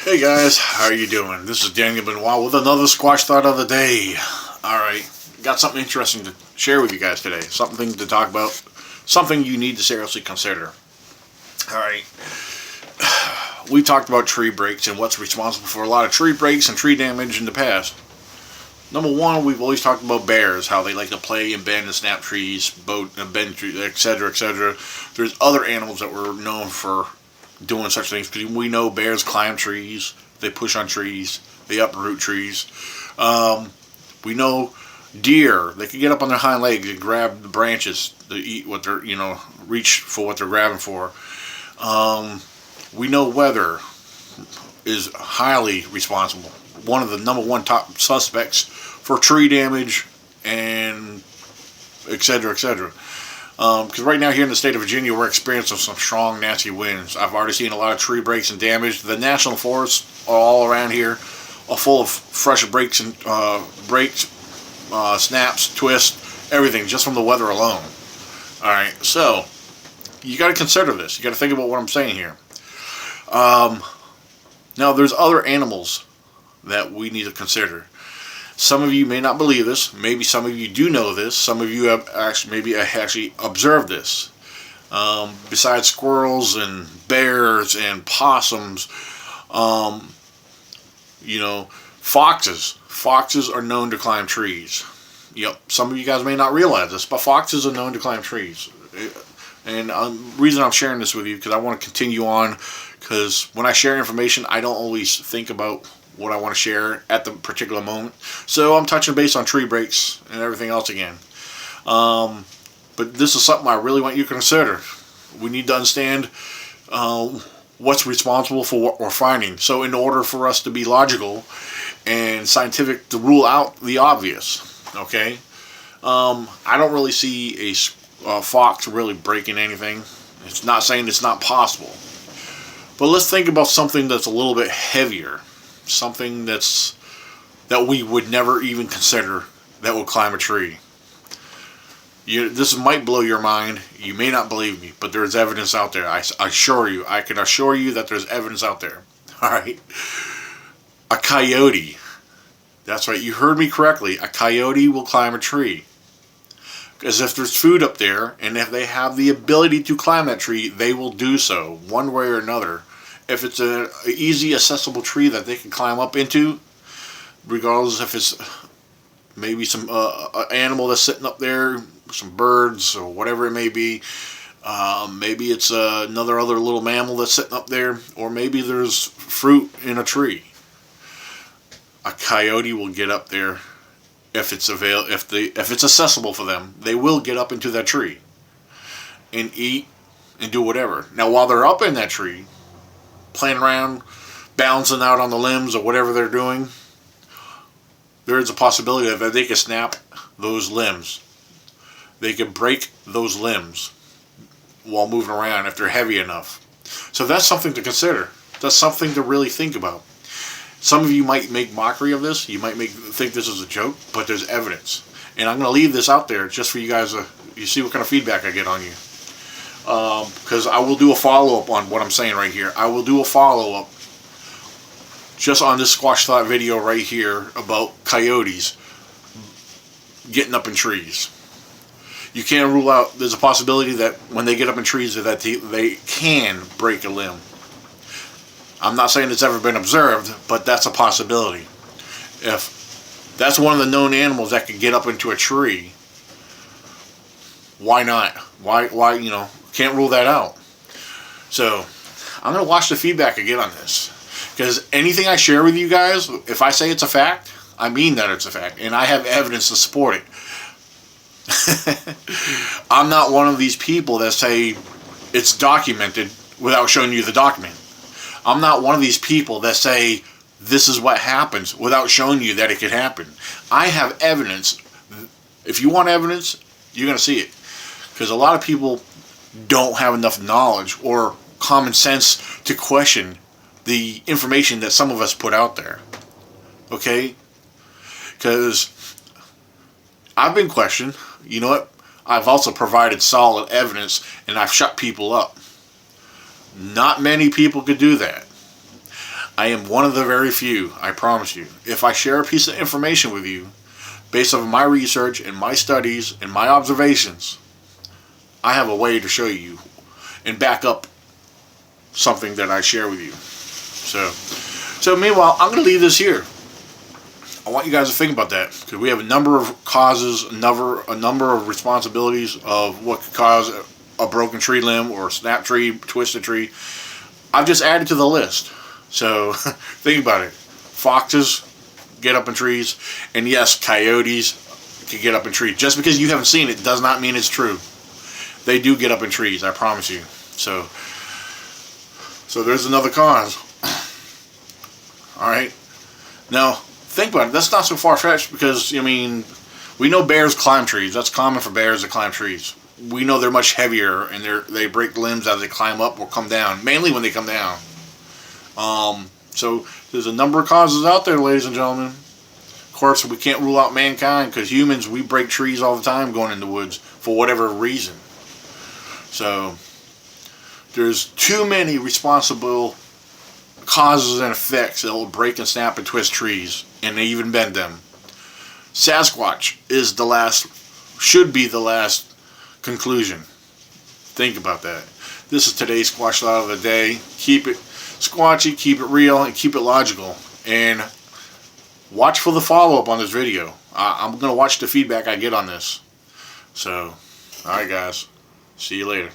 Hey guys, how are you doing? This is Daniel Benoit with another Squatch Thought of the Day. Alright, got something interesting to share with you guys today. Something to talk about. Something you need to seriously consider. Alright, we talked about tree breaks and what's responsible for a lot of tree breaks and tree damage in the past. Number one, we've always talked about bears, how they like to play and bend and snap trees, bend trees, etc., etc. There's other animals that were known for doing such things, because we know bears climb trees, they push on trees, they uproot trees. We know deer, they can get up on their hind legs and grab the branches to eat what they're, reach for what they're grabbing for. We know weather is highly responsible. One of the number one top suspects for tree damage and etc., etc. Because right now here in the state of Virginia, we're experiencing some strong, nasty winds. I've already seen a lot of tree breaks and damage. The national forests all around here are full of fresh breaks and snaps, twists, everything, just from the weather alone. Alright, so you got to consider this. You got to think about what I'm saying here. Now, there's other animals that we need to consider. Some of you may not believe this. Maybe some of you do know this. Some of you have actually observed this. Besides squirrels and bears and possums, foxes. Foxes are known to climb trees. Yep, some of you guys may not realize this, but foxes are known to climb trees. And the reason I'm sharing this with you, because I want to continue on, because when I share information, I don't always think about what I want to share at the particular moment. So I'm touching base on tree breaks and everything else again. But this is something I really want you to consider. We need to understand what's responsible for what we're finding. So in order for us to be logical and scientific, to rule out the obvious, okay? I don't really see a fox really breaking anything. It's not saying it's not possible. But let's think about something that's a little bit heavier. Something that we would never even consider that will climb a tree. This might blow your mind. You may not believe me, but there's evidence out there. I can assure you that there's evidence out there. Alright. A coyote. That's right, you heard me correctly. A coyote will climb a tree. Because if there's food up there, and if they have the ability to climb that tree, they will do so, one way or another. If it's an easy, accessible tree that they can climb up into, regardless if it's maybe some animal that's sitting up there, some birds or whatever it may be, maybe it's another little mammal that's sitting up there, or maybe there's fruit in a tree. A coyote will get up there if it's accessible for them. They will get up into that tree and eat and do whatever. Now, while they're up in that tree, playing around, bouncing out on the limbs or whatever they're doing, there is a possibility that they can snap those limbs. They can break those limbs while moving around if they're heavy enough. So that's something to consider. That's something to really think about. Some of you might make mockery of this. You might think this is a joke, but there's evidence. And I'm going to leave this out there just for you guys you see what kind of feedback I get on you. Because I will do a follow-up on what I'm saying right here. I will do a follow-up just on this Squatch Thought video right here about coyotes getting up in trees. You can't rule out, there's a possibility that when they get up in trees that they can break a limb. I'm not saying it's ever been observed, but that's a possibility. If that's one of the known animals that can get up into a tree, why not? Why can't rule that out. So I'm going to watch the feedback again on this, because anything I share with you guys, if I say it's a fact, I mean that it's a fact, and I have evidence to support it. I'm not one of these people that say it's documented without showing you the document. I'm not one of these people that say this is what happens without showing you that it could happen. I have evidence. If you want evidence, you're going to see it. Because a lot of people don't have enough knowledge or common sense to question the information that some of us put out there. Okay? Because I've been questioned. You know what? I've also provided solid evidence, and I've shut people up. Not many people could do that. I am one of the very few, I promise you. If I share a piece of information with you, based on my research and my studies and my observations, I have a way to show you and back up something that I share with you. So meanwhile, I'm going to leave this here. I want you guys to think about that, because we have a number of causes, a number of responsibilities of what could cause a broken tree limb or a snap tree, twisted tree. I've just added to the list. So think about it. Foxes get up in trees, and yes, coyotes can get up in trees. Just because you haven't seen it does not mean it's true. They do get up in trees, I promise you. So there's another cause. Alright. Now, think about it. That's not so far-fetched, because, I mean, we know bears climb trees. That's common for bears to climb trees. We know they're much heavier, and they break limbs as they climb up or come down. Mainly when they come down. So there's a number of causes out there, ladies and gentlemen. Of course, we can't rule out mankind, because humans, we break trees all the time going in the woods for whatever reason. So there's too many responsible causes and effects that will break and snap and twist trees, and they even bend them. Sasquatch is the last, should be the last conclusion. Think about that. This is today's Squatch Thought of the Day. Keep it squatchy, keep it real, and keep it logical. And watch for the follow-up on this video. I'm going to watch the feedback I get on this. So, alright guys. See you later.